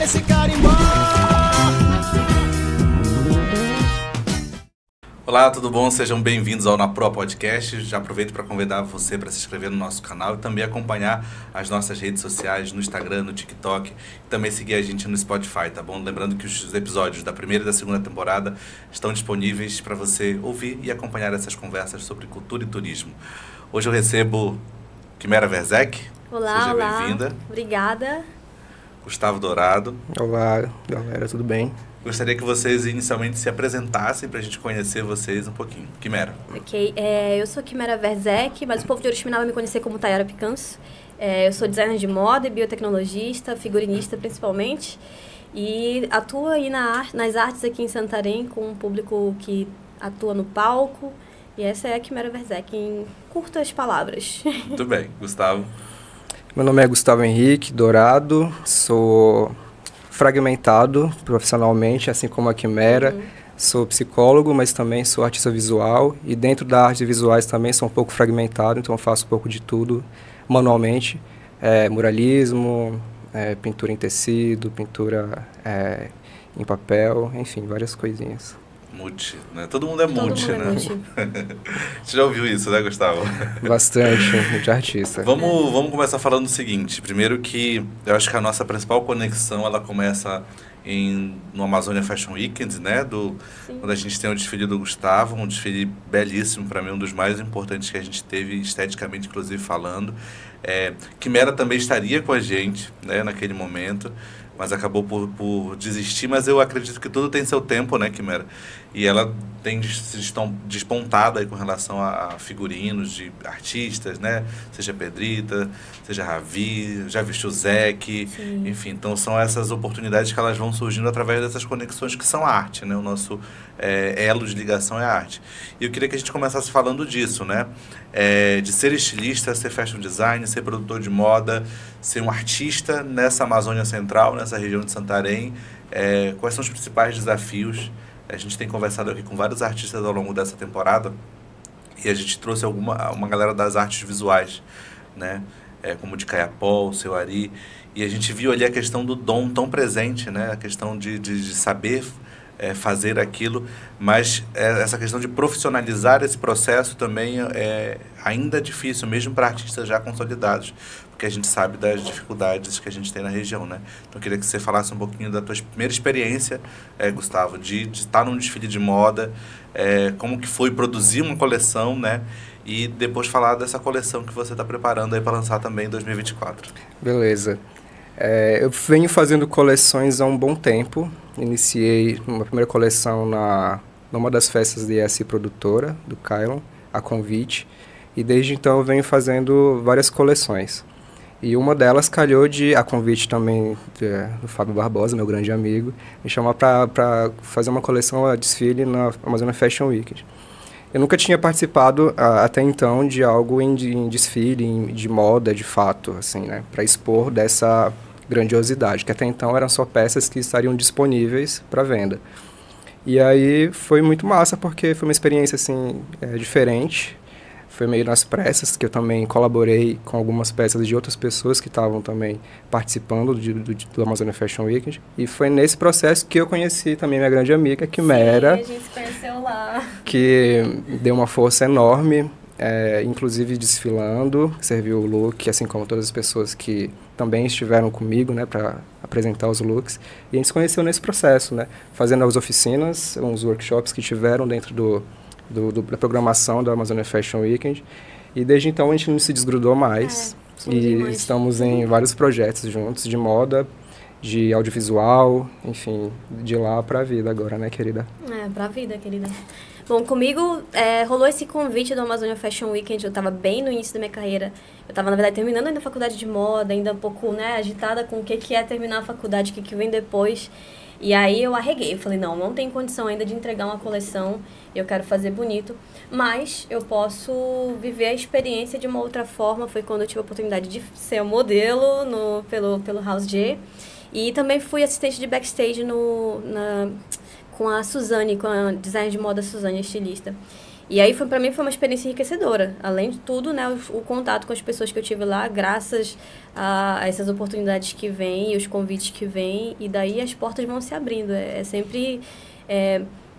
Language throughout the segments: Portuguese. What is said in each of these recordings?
nesse carimbó. Olá, tudo bom? Sejam bem-vindos ao Na Pro Podcast. Já aproveito para convidar você para se inscrever no nosso canal e também acompanhar as nossas redes sociais no Instagram, no TikTok e também seguir a gente no Spotify, tá bom? Lembrando que os episódios da primeira e da segunda temporada estão disponíveis para você ouvir e acompanhar essas conversas sobre cultura e turismo. Hoje eu recebo Quimera Verzec. Olá, Seja olá. bem-vinda. Obrigada. Gustavo Dourado. Olá, galera, tudo bem? Gostaria que vocês inicialmente se apresentassem para a gente conhecer vocês um pouquinho. Quimera. Ok, eu sou Quimera Verzec, mas o povo de Oriximiná vai me conhecer como Tayara Picanço. Eu sou designer de moda e biotecnologista, figurinista principalmente. E atuo aí nas artes aqui em Santarém com um público que atua no palco. E essa é a Quimera Verzec, em curtas palavras. Muito bem. Gustavo. Meu nome é Gustavo Henrique Dourado, sou fragmentado profissionalmente, assim como a Quimera. Sou psicólogo, mas também sou artista visual. E dentro da arte visuais também sou um pouco fragmentado, então faço um pouco de tudo manualmente. Muralismo, pintura em tecido, pintura em papel, enfim, várias coisinhas. Multi, né? Todo mundo é multi, Todo mundo né? é multi. Você já ouviu isso, né, Gustavo? Bastante, de artista. Vamos começar falando o seguinte. Primeiro que eu acho que a nossa principal conexão, ela começa no Amazônia Fashion Weekend, né? Quando a gente tem o desfile do Gustavo, um desfile belíssimo, para mim, um dos mais importantes que a gente teve, esteticamente, inclusive, falando. Quimera também estaria com a gente, né, naquele momento, mas acabou por desistir, mas eu acredito que tudo tem seu tempo, né, Quimera? E ela tem despontado aí com relação a figurinos de artistas, né? Seja Pedrita, seja Ravi, já visto o Zec, enfim. Então são essas oportunidades que elas vão surgindo através dessas conexões que são a arte, né? O nosso elo de ligação é a arte. E eu queria que a gente começasse falando disso, né? De ser estilista, ser fashion designer, ser produtor de moda, ser um artista nessa Amazônia Central, nessa região de Santarém. Quais são os principais desafios? A gente tem conversado aqui com vários artistas ao longo dessa temporada e a gente trouxe uma galera das artes visuais, né? Como de Caiapó, o Seu Ari, e a gente viu ali a questão do dom tão presente, né? A questão de saber fazer aquilo, mas essa questão de profissionalizar esse processo também é ainda difícil, mesmo para artistas já consolidados, porque a gente sabe das dificuldades que a gente tem na região, né? Então eu queria que você falasse um pouquinho da tua primeira experiência, Gustavo, de estar num desfile de moda, como que foi produzir uma coleção, né? E depois falar dessa coleção que você está preparando aí para lançar também em 2024. Beleza. Eu venho fazendo coleções há um bom tempo. Iniciei uma primeira coleção numa das festas de ESI Produtora, do Kylon, a convite. E desde então eu venho fazendo várias coleções. E uma delas calhou a convite também do Fábio Barbosa, meu grande amigo, me chamar para fazer uma coleção a desfile na Amazônia Fashion Weekend. Eu nunca tinha participado até então de algo em desfile, de moda, de fato, assim, né, para expor dessa grandiosidade, que até então eram só peças que estariam disponíveis para venda. E aí foi muito massa, porque foi uma experiência assim, diferente. Foi meio nas pressas, que eu também colaborei com algumas peças de outras pessoas que estavam também participando do Amazônia Fashion Weekend. E foi nesse processo que eu conheci também minha grande amiga, Quimera. Sim, a gente se conheceu lá. Que deu uma força enorme, inclusive desfilando, serviu o look, assim como todas as pessoas que também estiveram comigo, né, para apresentar os looks. E a gente se conheceu nesse processo, né, fazendo as oficinas, uns workshops que tiveram dentro da programação da Amazônia Fashion Weekend. E desde então a gente não se desgrudou mais. E estamos em vários projetos juntos, de moda, de audiovisual, enfim, de lá pra vida agora, né, querida? Pra vida, querida. Bom, comigo rolou esse convite do Amazônia Fashion Weekend, eu estava bem no início da minha carreira. Eu estava, na verdade, terminando ainda a faculdade de moda, ainda um pouco, né, agitada com o que é terminar a faculdade, o que vem depois. E aí eu arreguei, eu falei, não tem condição ainda de entregar uma coleção, eu quero fazer bonito, mas eu posso viver a experiência de uma outra forma. Foi quando eu tive a oportunidade de ser modelo pelo House G. E também fui assistente de backstage com a Suzane, com a designer de moda Suzane, estilista. E aí, para mim, foi uma experiência enriquecedora. Além de tudo, né, o contato com as pessoas que eu tive lá, graças a essas oportunidades que vêm, os convites que vêm, e daí as portas vão se abrindo.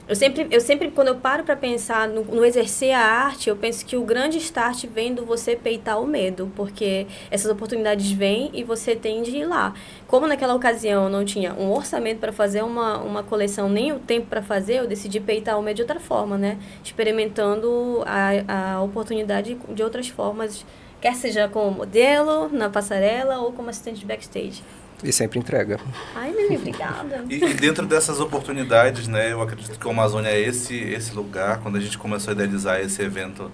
Eu sempre, quando eu paro para pensar no exercer a arte, eu penso que o grande start vem do você peitar o medo, porque essas oportunidades vêm e você tem de ir lá. Como naquela ocasião eu não tinha um orçamento para fazer uma coleção, nem o tempo para fazer, eu decidi peitar o medo de outra forma, né? Experimentando a oportunidade de outras formas, quer seja como modelo, na passarela ou como assistente de backstage. E sempre entrega. Ai, Mimi, obrigada. E dentro dessas oportunidades, né, eu acredito que o Amazônia é esse lugar. Quando a gente começou a idealizar esse evento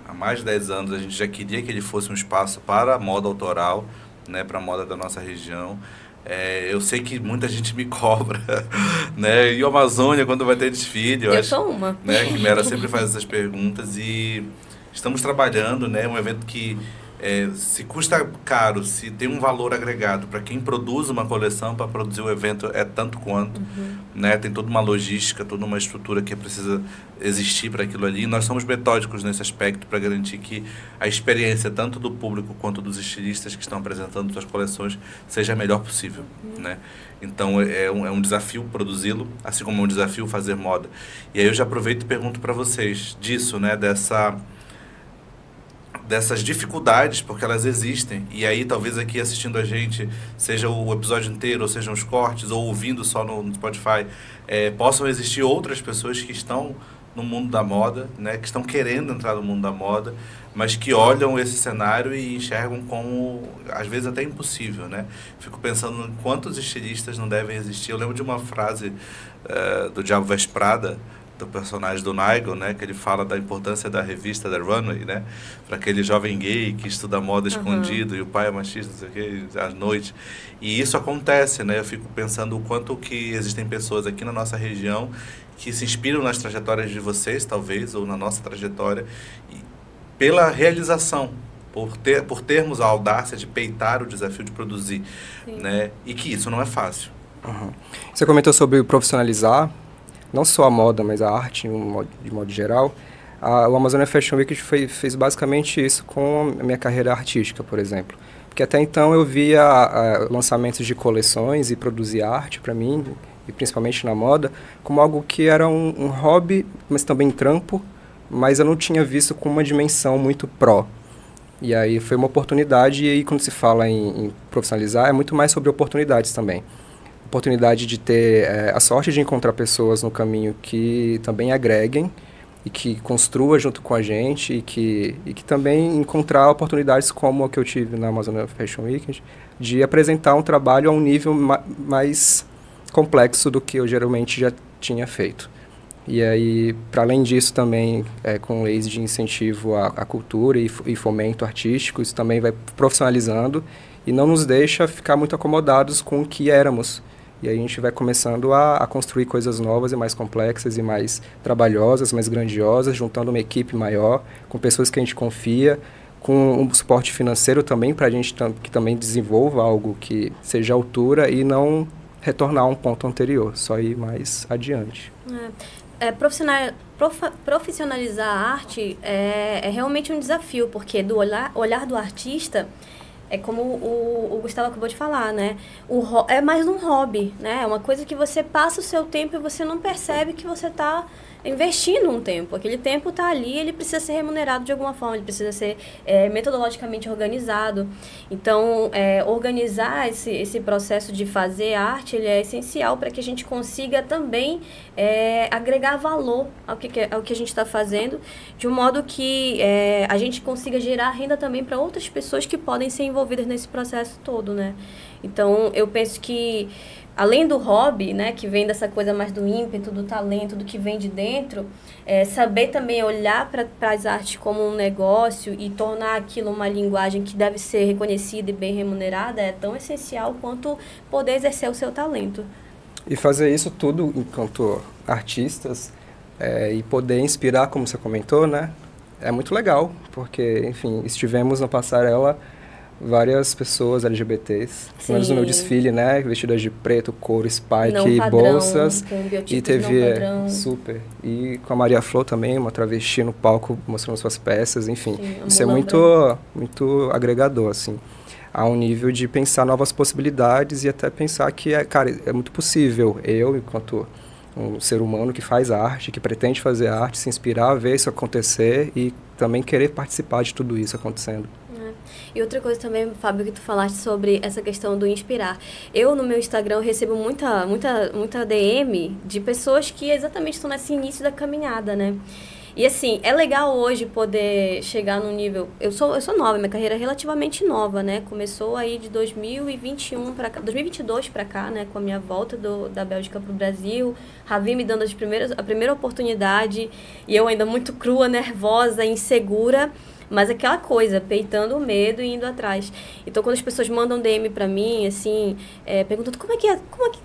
há mais de 10 anos, a gente já queria que ele fosse um espaço para a moda autoral, né, para a moda da nossa região. Eu sei que muita gente me cobra, né, e o Amazônia, quando vai ter desfile? Eu sou uma. Né, que Mera sempre faz essas perguntas e estamos trabalhando, né, um evento que... se custa caro, se tem um valor agregado para quem produz uma coleção, para produzir o evento é tanto quanto, né? Tem toda uma logística, toda uma estrutura que precisa existir para aquilo ali. Nós somos metódicos nesse aspecto para garantir que a experiência tanto do público quanto dos estilistas que estão apresentando suas coleções seja a melhor possível, né? Então é um desafio produzi-lo, assim como é um desafio fazer moda. E aí eu já aproveito e pergunto para vocês disso, né? Dessas dificuldades, porque elas existem, e aí talvez aqui assistindo a gente, seja o episódio inteiro, ou sejam os cortes, ou ouvindo só no Spotify, possam existir outras pessoas que estão no mundo da moda, né, que estão querendo entrar no mundo da moda, mas que olham esse cenário e enxergam como, às vezes, até impossível, né? Fico pensando em quantos estilistas não devem existir. Eu lembro de uma frase do Diabo Veste Prada, do personagem do Nigel, né, que ele fala da importância da revista The Runway, né, para aquele jovem gay que estuda moda escondido e o pai é machista, não sei o que, à noite. E isso acontece, né? Eu fico pensando o quanto que existem pessoas aqui na nossa região que se inspiram nas trajetórias de vocês, talvez, ou na nossa trajetória, pela realização, por termos a audácia de peitar o desafio de produzir, né? E que isso não é fácil. Você comentou sobre profissionalizar, não só a moda, mas a arte de modo geral. O Amazônia Fashion Week fez basicamente isso com a minha carreira artística, por exemplo. Porque até então eu via lançamentos de coleções e produzir arte para mim, e principalmente na moda, como algo que era um hobby, mas também trampo, mas eu não tinha visto com uma dimensão muito pró. E aí foi uma oportunidade, e aí quando se fala em profissionalizar, é muito mais sobre oportunidades também. Oportunidade de ter a sorte de encontrar pessoas no caminho que também agreguem e que construa junto com a gente e que também encontrar oportunidades como a que eu tive na Amazônia Fashion Weekend, de apresentar um trabalho a um nível mais complexo do que eu geralmente já tinha feito. E aí, para além disso também, com leis de incentivo à cultura e fomento artístico, isso também vai profissionalizando e não nos deixa ficar muito acomodados com o que éramos. E aí a gente vai começando a construir coisas novas e mais complexas e mais trabalhosas, mais grandiosas, juntando uma equipe maior, com pessoas que a gente confia, com um suporte financeiro também para a gente que também desenvolva algo que seja à altura e não retornar a um ponto anterior, só ir mais adiante. Profissionalizar a arte é realmente um desafio, porque do olhar do artista... É como o Gustavo acabou de falar, né? É mais um hobby, né? É uma coisa que você passa o seu tempo e você não percebe que você está investindo um tempo. Aquele tempo está ali, ele precisa ser remunerado de alguma forma, ele precisa ser metodologicamente organizado. Então, organizar esse processo de fazer arte, ele é essencial para que a gente consiga também agregar valor ao que a gente está fazendo, de um modo que a gente consiga gerar renda também para outras pessoas que podem ser envolvidas nesse processo todo, né? Então, eu penso que além do hobby, né, que vem dessa coisa mais do ímpeto, do talento, do que vem de dentro, saber também olhar para as artes como um negócio e tornar aquilo uma linguagem que deve ser reconhecida e bem remunerada é tão essencial quanto poder exercer o seu talento. E fazer isso tudo enquanto artistas e poder inspirar, como você comentou, né, é muito legal, porque, enfim, estivemos na passarela várias pessoas LGBTs, pelo menos no meu desfile, né, vestidas de preto, couro, spike, não padrão, bolsas, com e teve não padrão. super, e com a Maria Flor também, uma travesti no palco mostrando suas peças, enfim, Sim, isso é muito agregador, assim, a um nível de pensar novas possibilidades e até pensar que, cara, é muito possível eu, enquanto um ser humano que faz arte, que pretende fazer arte, se inspirar, ver isso acontecer e também querer participar de tudo isso acontecendo. E outra coisa também, Fábio, que tu falaste sobre essa questão do inspirar. Eu, no meu Instagram, recebo muita DM de pessoas que exatamente estão nesse início da caminhada, né? E assim, é legal hoje poder chegar num nível... Eu sou nova, minha carreira é relativamente nova, né? Começou aí de 2021 para cá, 2022 para cá, né? Com a minha volta da Bélgica pro Brasil. Ravi me dando a primeira oportunidade. E eu ainda muito crua, nervosa, insegura. Mas aquela coisa, peitando o medo e indo atrás. Então, quando as pessoas mandam DM pra mim, assim, perguntando como é que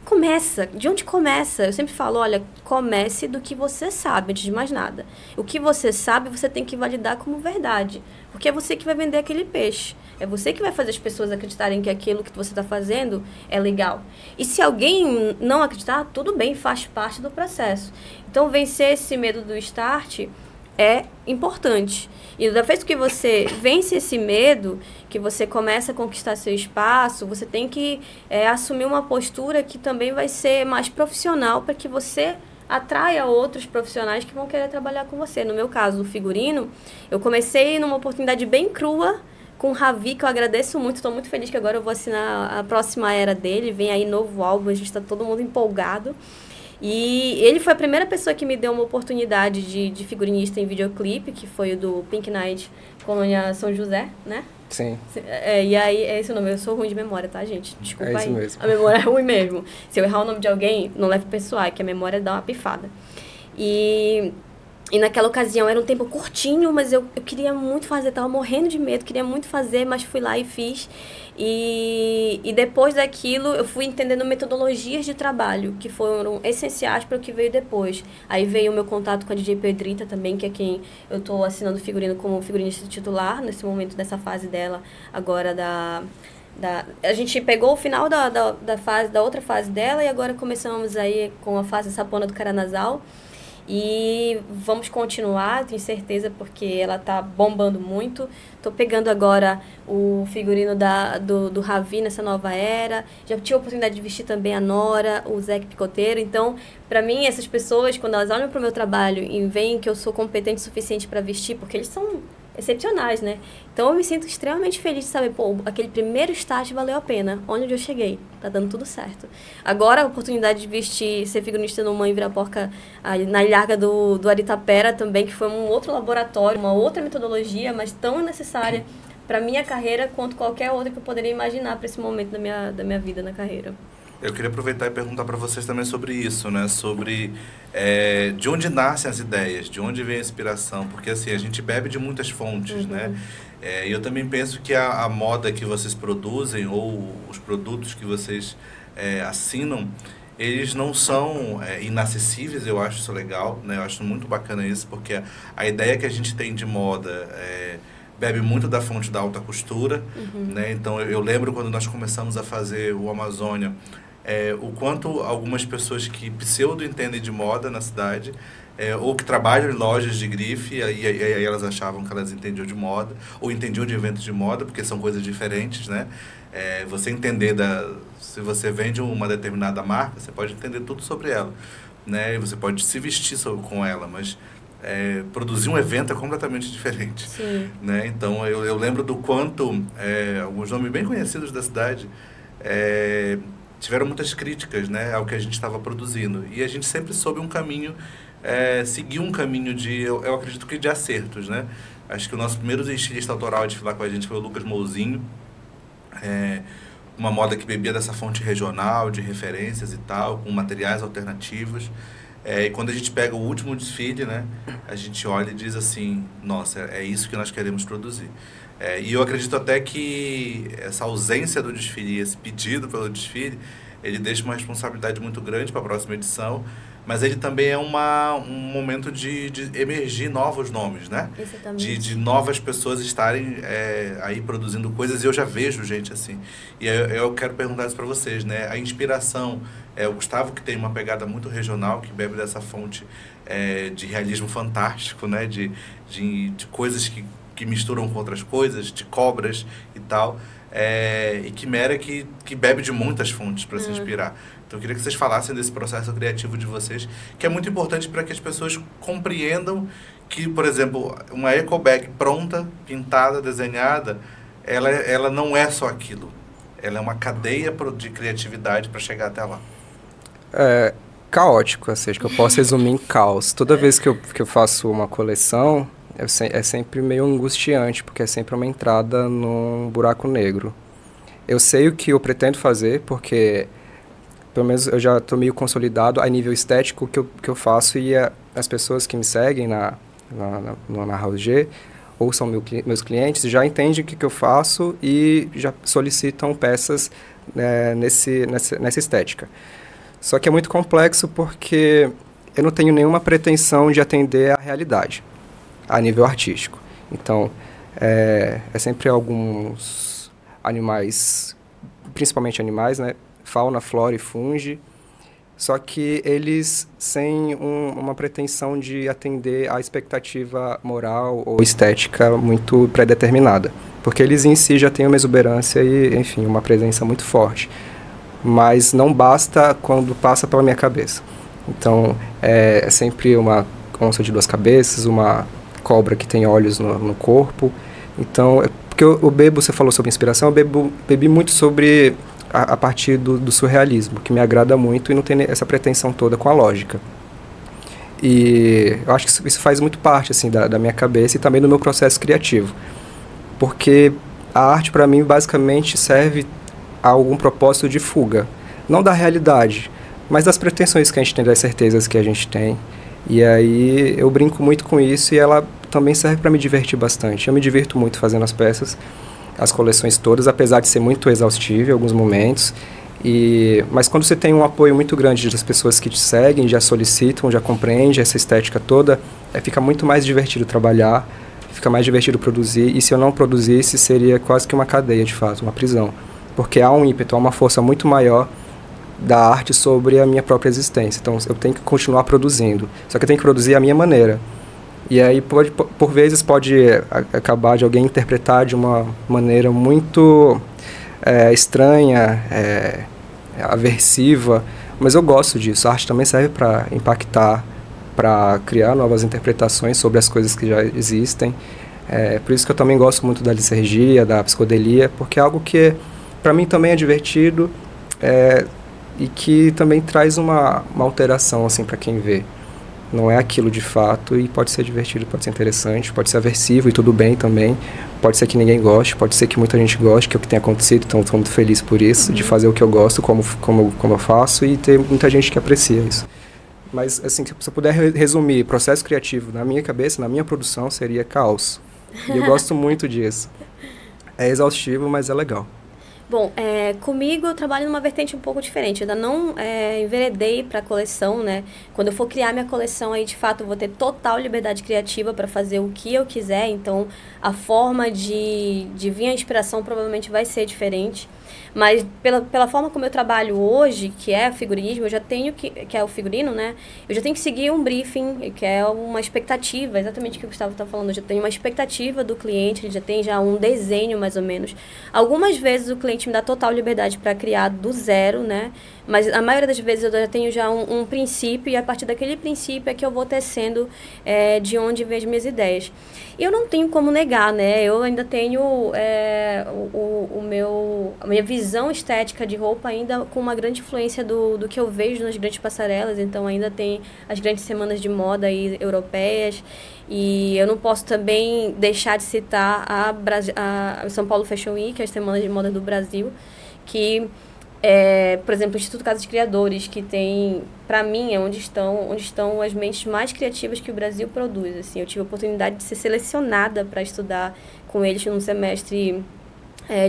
começa? De onde começa? Eu sempre falo, olha, comece do que você sabe, antes de mais nada. O que você sabe, você tem que validar como verdade. Porque é você que vai vender aquele peixe. É você que vai fazer as pessoas acreditarem que aquilo que você está fazendo é legal. E se alguém não acreditar, tudo bem, faz parte do processo. Então, vencer esse medo do start é importante. E da vez que você vence esse medo, que você começa a conquistar seu espaço, você tem que assumir uma postura que também vai ser mais profissional para que você atraia outros profissionais que vão querer trabalhar com você. No meu caso, o figurino, eu comecei numa oportunidade bem crua com o Ravi, que eu agradeço muito, estou muito feliz que agora eu vou assinar a próxima era dele, vem aí novo álbum, a gente está todo mundo empolgado. E ele foi a primeira pessoa que me deu uma oportunidade de figurinista em videoclipe, que foi o do Pink Night, Colônia São José, né? Sim. E aí, é esse o nome. Eu sou ruim de memória, tá, gente? Desculpa aí. É isso mesmo. A memória é ruim mesmo. Se eu errar o nome de alguém, não leve pessoal, é que a memória dá uma pifada. E naquela ocasião era um tempo curtinho, mas eu queria muito fazer, tava morrendo de medo, queria muito fazer, mas fui lá e fiz. E depois daquilo eu fui entendendo metodologias de trabalho que foram essenciais para o que veio depois. Aí veio o meu contato com a DJ Pedrita também, que é quem eu estou assinando figurino como figurinista titular nesse momento, dessa fase dela agora a gente pegou o final da outra fase dela e agora começamos aí com a fase Sapona do Caranasal. E vamos continuar, tenho certeza, porque ela tá bombando muito. Tô pegando agora o figurino do Ravi nessa nova era. Já tive a oportunidade de vestir também a Nora, o Zeke Picoteiro. Então, para mim, essas pessoas, quando elas olham pro meu trabalho e veem que eu sou competente o suficiente para vestir, porque eles são excepcionais, né? Então eu me sinto extremamente feliz de saber, pô, aquele primeiro estágio valeu a pena. Onde eu cheguei, tá dando tudo certo. Agora a oportunidade de vestir, ser figurinista no Mãe Viraporca na Ilharga do Aritapera também, que foi um outro laboratório, uma outra metodologia, mas tão necessária para minha carreira quanto qualquer outra que eu poderia imaginar para esse momento da minha vida na carreira. Eu queria aproveitar e perguntar para vocês também sobre isso, né? Sobre de onde nascem as ideias, de onde vem a inspiração, porque assim, a gente bebe de muitas fontes, né? E eu também penso que a moda que vocês produzem ou os produtos que vocês assinam, eles não são inacessíveis, eu acho isso legal, né? Eu acho muito bacana isso, porque a ideia que a gente tem de moda bebe muito da fonte da alta costura, né? Então eu lembro quando nós começamos a fazer o Amazônia, o quanto algumas pessoas que pseudo entendem de moda na cidade, ou que trabalham em lojas de grife, e aí elas achavam que elas entendiam de moda, ou entendiam de eventos de moda, porque são coisas diferentes, né? Você entender se você vende uma determinada marca, você pode entender tudo sobre ela, né? E você pode se vestir com ela, mas produzir um evento é completamente diferente. Sim. Né? Então eu lembro do quanto alguns nomes bem conhecidos da cidade tiveram muitas críticas, né, ao que a gente estava produzindo, e a gente sempre soube um caminho, seguir um caminho eu acredito que de acertos, né? Acho que o nosso primeiro estilista autoral a desfilar com a gente foi o Lucas Mouzinho, uma moda que bebia dessa fonte regional de referências e tal, com materiais alternativos. E quando a gente pega o último desfile, né, a gente olha e diz assim, nossa, é isso que nós queremos produzir. E eu acredito até que essa ausência do desfile, esse pedido pelo desfile, ele deixa uma responsabilidade muito grande para a próxima edição, mas ele também é um momento de emergir novos nomes, né? Exatamente. De novas pessoas estarem aí produzindo coisas, e eu já vejo gente assim. E eu quero perguntar isso para vocês, né? A inspiração, o Gustavo, que tem uma pegada muito regional, que bebe dessa fonte de realismo fantástico, né? De coisas que misturam com outras coisas, de cobras e tal. E Quimera que bebe de muitas fontes para se inspirar. Então eu queria que vocês falassem desse processo criativo de vocês, que é muito importante para que as pessoas compreendam que, por exemplo, uma eco bag pronta, pintada, desenhada, ela não é só aquilo. Ela é uma cadeia de criatividade para chegar até lá. É caótico, ou seja, que eu posso resumir em caos. Toda vez que eu faço uma coleção, é sempre meio angustiante, porque é sempre uma entrada num buraco negro. Eu sei o que eu pretendo fazer, porque pelo menos eu já estou meio consolidado a nível estético que eu faço, e as pessoas que me seguem na House G, ou são meus clientes, já entendem o que eu faço e já solicitam peças nessa estética. Só que é muito complexo porque eu não tenho nenhuma pretensão de atender à realidade, a nível artístico. Então, é sempre alguns animais, principalmente animais, né? Fauna, flora e fungi, só que eles sem uma pretensão de atender à expectativa moral ou estética muito pré-determinada, porque eles em si já têm uma exuberância e, enfim, uma presença muito forte, mas não basta quando passa pela minha cabeça. Então, é sempre uma onça de duas cabeças, uma cobra que tem olhos no corpo. Então, porque eu bebo, você falou sobre inspiração, eu bebi muito sobre a partir do surrealismo, que me agrada muito e não tem essa pretensão toda com a lógica. E eu acho que isso faz muito parte assim, da minha cabeça e também do meu processo criativo. Porque a arte, para mim, basicamente serve a algum propósito de fuga. Não da realidade, mas das pretensões que a gente tem, das certezas que a gente tem. E aí eu brinco muito com isso, e ela também serve para me divertir bastante. Eu me divirto muito fazendo as peças, as coleções todas, apesar de ser muito exaustivo em alguns momentos. Mas quando você tem um apoio muito grande das pessoas que te seguem, já solicitam, já compreendem essa estética toda, fica muito mais divertido trabalhar, fica mais divertido produzir. E se eu não produzisse, seria quase que uma cadeia, de fato, uma prisão. Porque há um ímpeto, há uma força muito maior da arte sobre a minha própria existência. Então eu tenho que continuar produzindo, só que eu tenho que produzir à minha maneira. E aí, por vezes, pode acabar de alguém interpretar de uma maneira muito estranha, aversiva, mas eu gosto disso. A arte também serve para impactar, para criar novas interpretações sobre as coisas que já existem. Por isso que eu também gosto muito da licergia, da psicodelia, porque é algo que, para mim, também é divertido e que também traz uma alteração assim, para quem vê. Não é aquilo de fato, e pode ser divertido, pode ser interessante, pode ser aversivo e tudo bem também. Pode ser que ninguém goste, pode ser que muita gente goste, que é o que tem acontecido, então estou muito feliz por isso, de fazer o que eu gosto, como eu faço, e ter muita gente que aprecia isso. Mas, assim, se eu puder resumir processo criativo na minha cabeça, na minha produção, seria caos. E eu gosto muito disso. É exaustivo, mas é legal. Bom, comigo eu trabalho numa vertente um pouco diferente. Eu ainda não enveredei para a coleção, né? Quando eu for criar minha coleção, aí de fato eu vou ter total liberdade criativa para fazer o que eu quiser. Então, a forma de vir a inspiração provavelmente vai ser diferente. Mas pela forma como eu trabalho hoje, que é figurinismo, eu já tenho que é o figurino, né? Eu já tenho que seguir um briefing, que é uma expectativa, exatamente o que o Gustavo está falando. Eu já tenho uma expectativa do cliente, ele já tem um desenho mais ou menos. Algumas vezes o cliente me dá total liberdade para criar do zero, né? Mas a maioria das vezes eu já tenho um princípio, e a partir daquele princípio é que eu vou tecendo de onde vem as minhas ideias. E eu não tenho como negar, né? Eu ainda tenho a minha visão estética de roupa ainda com uma grande influência do que eu vejo nas grandes passarelas. Então ainda tem as grandes semanas de moda aí, europeias. E eu não posso também deixar de citar a São Paulo Fashion Week, as semanas de moda do Brasil, que... por exemplo, o Instituto Casa de Criadores, que tem, para mim, onde estão as mentes mais criativas que o Brasil produz. Assim, eu tive a oportunidade de ser selecionada para estudar com eles num semestre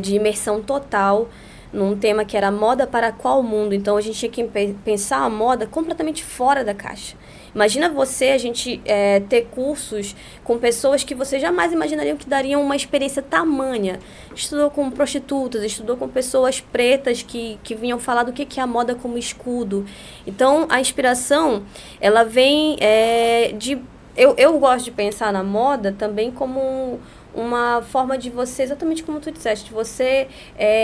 de imersão total num tema que era moda para qual mundo. Então, a gente tinha que pensar a moda completamente fora da caixa. Imagina a gente ter cursos com pessoas que você jamais imaginaria que dariam uma experiência tamanha. Estudou com prostitutas, estudou com pessoas pretas que vinham falar do que é a moda como escudo. Então, a inspiração, ela vem de... Eu gosto de pensar na moda também como uma forma de você, exatamente como tu disseste, de você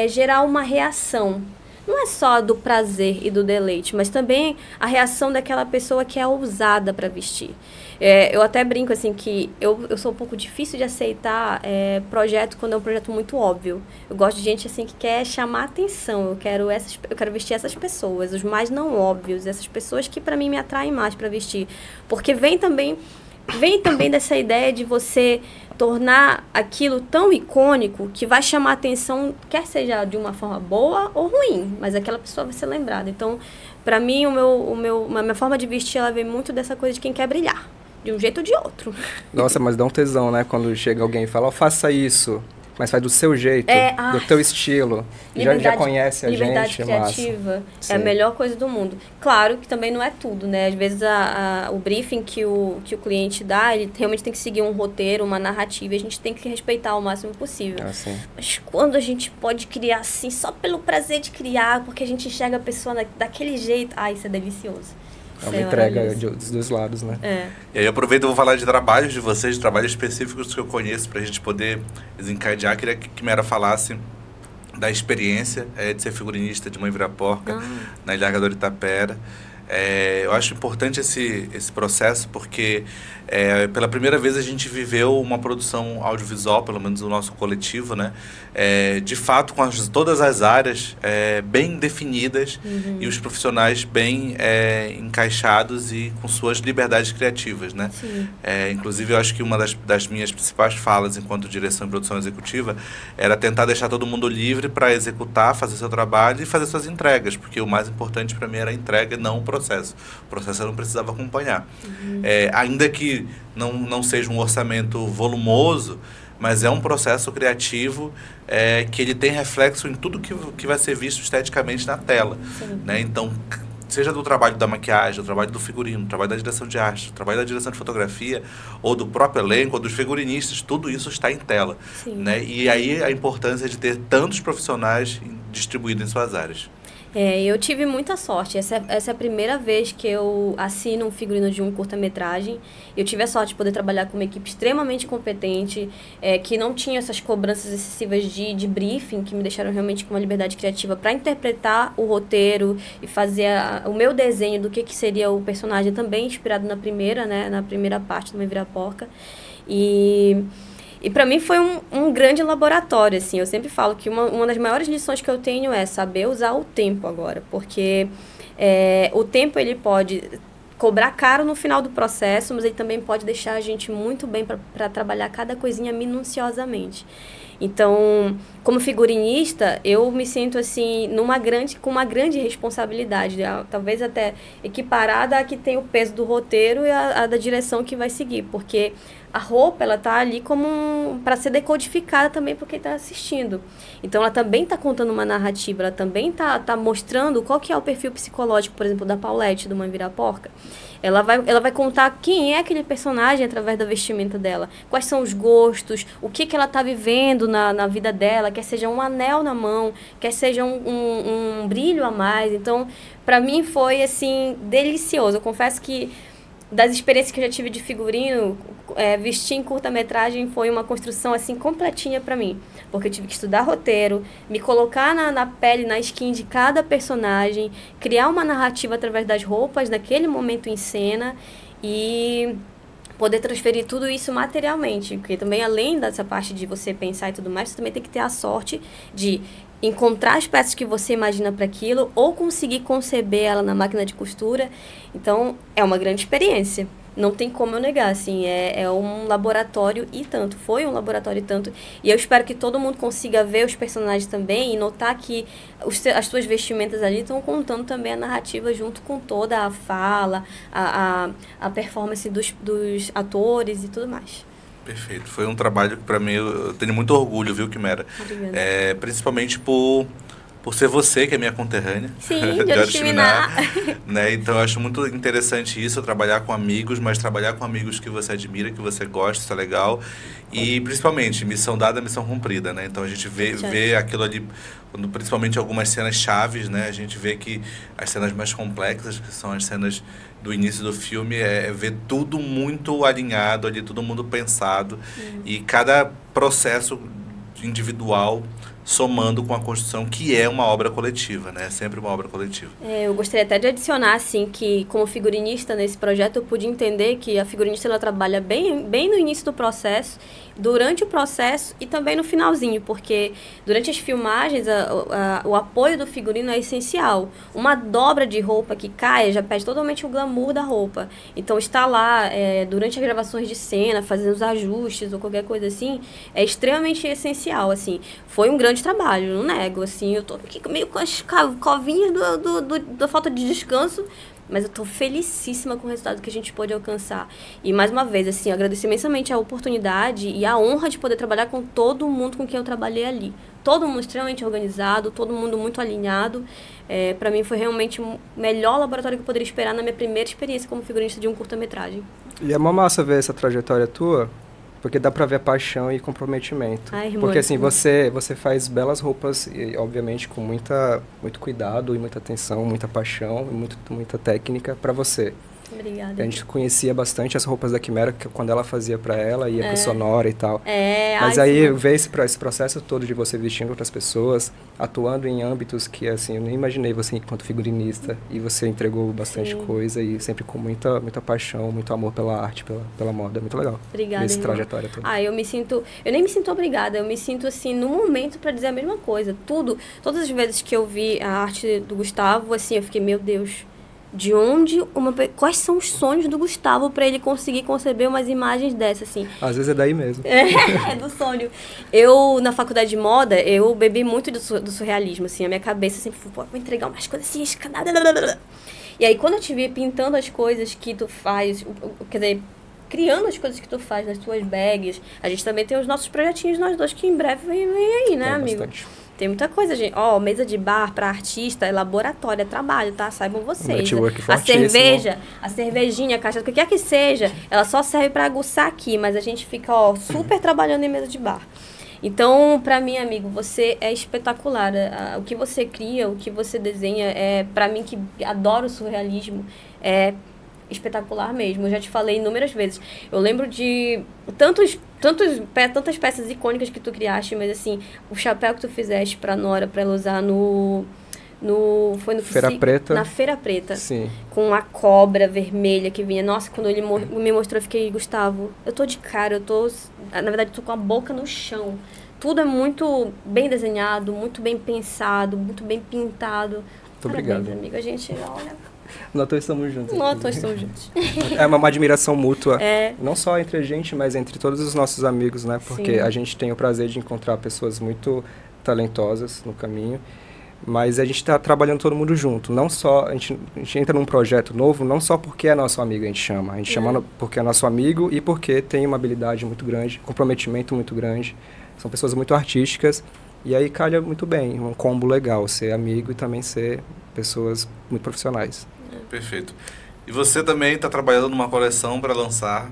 gerar uma reação. Não é só do prazer e do deleite, mas também a reação daquela pessoa que é ousada para vestir. Eu até brinco assim que eu sou um pouco difícil de aceitar projeto quando é um projeto muito óbvio. Eu gosto de gente assim que quer chamar atenção. Eu quero vestir essas pessoas, os mais não óbvios, essas pessoas que para mim me atraem mais para vestir, porque vem também dessa ideia de você tornar aquilo tão icônico que vai chamar atenção, quer seja de uma forma boa ou ruim, mas aquela pessoa vai ser lembrada. Então, para mim, a minha forma de vestir, ela vem muito dessa coisa de quem quer brilhar, de um jeito ou de outro. Nossa, mas dá um tesão, né? Quando chega alguém e fala, oh, faça isso, mas faz do seu jeito, do teu estilo. Já conhece a gente. Liberdade criativa é a melhor coisa do mundo. Claro que também não é tudo, né? Às vezes o briefing que o cliente dá, ele realmente tem que seguir um roteiro, uma narrativa, e a gente tem que respeitar o máximo possível. Mas quando a gente pode criar assim, só pelo prazer de criar, porque a gente enxerga a pessoa daquele jeito, isso é delicioso. É uma entrega dos dois lados, né? E aí eu aproveito e vou falar de trabalhos de vocês, de trabalhos específicos que eu conheço, para a gente poder desencadear. Queria que Quimera falasse da experiência de ser figurinista de Mãe Viraporca na Ilha Largador Itapera. Eu acho importante esse processo porque pela primeira vez a gente viveu uma produção audiovisual, pelo menos o nosso coletivo, né? De fato com todas as áreas bem definidas e os profissionais bem encaixados e com suas liberdades criativas, né? Inclusive eu acho que uma das minhas principais falas enquanto direção e produção executiva era tentar deixar todo mundo livre para executar, fazer seu trabalho e fazer suas entregas, porque o mais importante para mim era a entrega e não o processo. O processo eu não precisava acompanhar. Ainda que não seja um orçamento volumoso, mas é um processo criativo que ele tem reflexo em tudo que vai ser visto esteticamente na tela. Né? Então, seja do trabalho da maquiagem, do trabalho do figurino, do trabalho da direção de arte, do trabalho da direção de fotografia, ou do próprio elenco, ou dos figurinistas, tudo isso está em tela. Né? E aí a importância de ter tantos profissionais distribuídos em suas áreas. Eu tive muita sorte. Essa é a primeira vez que eu assino um figurino de um curta-metragem. Eu tive a sorte de poder trabalhar com uma equipe extremamente competente, que não tinha essas cobranças excessivas de briefing, que me deixaram realmente com uma liberdade criativa para interpretar o roteiro e fazer o meu desenho do que seria o personagem, também inspirado na primeira parte do Mãe Viraporca. E para mim foi um grande laboratório, assim. Eu sempre falo que uma das maiores lições que eu tenho é saber usar o tempo agora, porque o tempo ele pode cobrar caro no final do processo, mas ele também pode deixar a gente muito bem para trabalhar cada coisinha minuciosamente. Então, como figurinista, eu me sinto assim com uma grande responsabilidade, talvez até equiparada a que tem o peso do roteiro e a da direção que vai seguir, porque a roupa, ela tá ali como para ser decodificada também por quem está assistindo. Então, ela também está contando uma narrativa, ela também tá mostrando qual que é o perfil psicológico, por exemplo, da Paulette, do Mãe Viraporca. Ela vai contar quem é aquele personagem através da vestimenta dela, quais são os gostos, o que ela está vivendo na vida dela, quer seja um anel na mão, quer seja um brilho a mais. Então, para mim foi, assim, delicioso. Eu confesso que das experiências que eu já tive de figurino, vestir em curta-metragem foi uma construção assim completinha para mim, porque eu tive que estudar roteiro, me colocar na pele, na skin de cada personagem, criar uma narrativa através das roupas naquele momento em cena e poder transferir tudo isso materialmente, porque também além dessa parte de você pensar e tudo mais, você também tem que ter a sorte de encontrar as peças que você imagina para aquilo ou conseguir conceber ela na máquina de costura. Então, é uma grande experiência. Não tem como eu negar, assim, é um laboratório e tanto, foi um laboratório e tanto, e eu espero que todo mundo consiga ver os personagens também e notar que as suas vestimentas ali estão contando também a narrativa junto com toda a fala, a performance dos atores e tudo mais. Perfeito. Foi um trabalho que, para mim, eu tenho muito orgulho, viu, Quimera? Obrigada. Principalmente por por ser você, que é minha conterrânea. Sim, de Oriximiná. Né? Então, eu acho muito interessante isso, trabalhar com amigos, mas trabalhar com amigos que você admira, que você gosta, isso é legal. E, principalmente, missão dada, missão cumprida, né? Então, a gente vê aquilo ali, principalmente algumas cenas chaves, né? A gente vê que as cenas mais complexas, que são as cenas do início do filme, é ver tudo muito alinhado ali, todo mundo pensado. E cada processo individual somando com a construção, que é uma obra coletiva, né? É sempre uma obra coletiva. Eu gostaria até de adicionar, assim, que como figurinista nesse projeto, eu pude entender que a figurinista, ela trabalha bem no início do processo, durante o processo e também no finalzinho, porque durante as filmagens, o apoio do figurino é essencial. Uma dobra de roupa que caia já perde totalmente o glamour da roupa. Então, estar lá durante as gravações de cena, fazendo os ajustes ou qualquer coisa assim, é extremamente essencial, assim. Foi um grande trabalho, não nego, assim, eu tô aqui meio com as covinhas da falta de descanso, mas eu tô felicíssima com o resultado que a gente pôde alcançar. E, mais uma vez, assim, eu agradeço imensamente a oportunidade e a honra de poder trabalhar com todo mundo com quem eu trabalhei ali. Todo mundo extremamente organizado, todo mundo muito alinhado. Para mim, foi realmente o melhor laboratório que eu poderia esperar na minha primeira experiência como figurinista de um curta-metragem. E é uma massa ver essa trajetória tua, porque dá pra ver a paixão e comprometimento. Ai, porque assim, você faz belas roupas, e, obviamente, com muito cuidado e muita atenção, muita paixão e muita técnica pra você. Obrigada. A gente conhecia bastante as roupas da Quimera, que quando ela fazia pra ela, ia pro Sonora e tal. Mas aí ver esse processo todo de você vestindo outras pessoas, atuando em âmbitos que, assim, eu nem imaginei você enquanto figurinista. E você entregou bastante coisa e sempre com muita paixão, muito amor pela arte, pela moda. Muito legal. Obrigada, essa trajetória toda. Eu nem me sinto obrigada, eu me sinto, assim, no momento pra dizer a mesma coisa. Todas as vezes que eu vi a arte do Gustavo, assim, eu fiquei, meu Deus, quais são os sonhos do Gustavo para ele conseguir conceber umas imagens dessas, assim. Às vezes é daí mesmo. É do sonho. Eu, na faculdade de moda, eu bebi muito do surrealismo, assim. A minha cabeça sempre foi, vou entregar umas coisas assim, escanadas. E aí, quando eu te vi pintando as coisas que tu faz, quer dizer, criando as coisas que tu faz nas tuas bags, a gente também tem os nossos projetinhos, nós dois, que em breve vem aí, né, amigo? Bastante. Tem muita coisa, gente. Mesa de bar para artista, é laboratório, é trabalho, tá? Saibam vocês. A cervejinha, a caixa, o que quer que seja, ela só serve para aguçar aqui, mas a gente fica, super trabalhando em mesa de bar. Então, para mim, amigo, você é espetacular. O que você cria, o que você desenha, para mim, que adoro o surrealismo, é espetacular mesmo. Eu já te falei inúmeras vezes. Eu lembro de tantas peças icônicas que tu criaste, mas assim, o chapéu que tu fizeste pra Nora, pra ela usar foi no Feira Preta. Na Feira Preta. Sim. Com a cobra vermelha que vinha. Nossa, quando ele me mostrou, eu fiquei, Gustavo, eu tô de cara, na verdade, eu tô com a boca no chão. Tudo é muito bem desenhado, muito bem pensado, muito bem pintado. Muito obrigado. Amigo. A gente, olha... Nós dois estamos juntos. É uma admiração mútua, não só entre a gente, mas entre todos os nossos amigos, né? Porque a gente tem o prazer de encontrar pessoas muito talentosas no caminho, mas a gente está trabalhando todo mundo junto. Não só, a gente entra num projeto novo, não só porque é nosso amigo, a gente chama porque é nosso amigo e porque tem uma habilidade muito grande, comprometimento muito grande. São pessoas muito artísticas e aí calha muito bem, um combo legal, ser amigo e também ser pessoas muito profissionais. Perfeito. E você também está trabalhando numa coleção para lançar,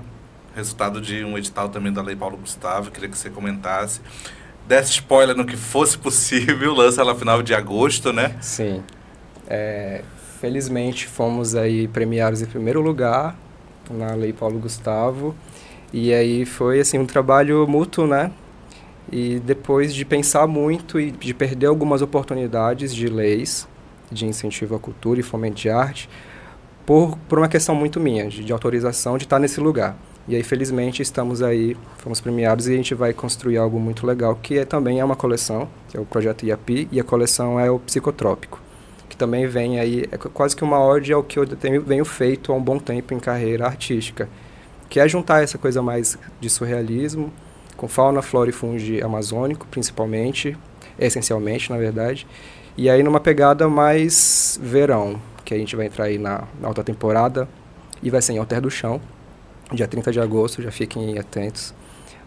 resultado de um edital também da Lei Paulo Gustavo, queria que você comentasse. Desse spoiler no que fosse possível, lança ela no final de agosto, né? Sim. Felizmente fomos aí premiados em primeiro lugar na Lei Paulo Gustavo. E aí foi assim, um trabalho mútuo, né? E depois de pensar muito e de perder algumas oportunidades de leis de incentivo à cultura e fomento de arte, por uma questão muito minha, de autorização de estar nesse lugar. E aí, felizmente, estamos aí, fomos premiados e a gente vai construir algo muito legal, que também é uma coleção, que é o Projeto IAPI, e a coleção é o Psicotrópico, que também vem aí, é quase que uma ode ao que eu venho feito há um bom tempo em carreira artística, que é juntar essa coisa mais de surrealismo, com fauna, flora e fungo amazônico, principalmente, essencialmente, na verdade, e aí numa pegada mais verão, que a gente vai entrar aí na alta temporada, e vai ser em Alter do Chão, dia 30 de agosto, já fiquem atentos.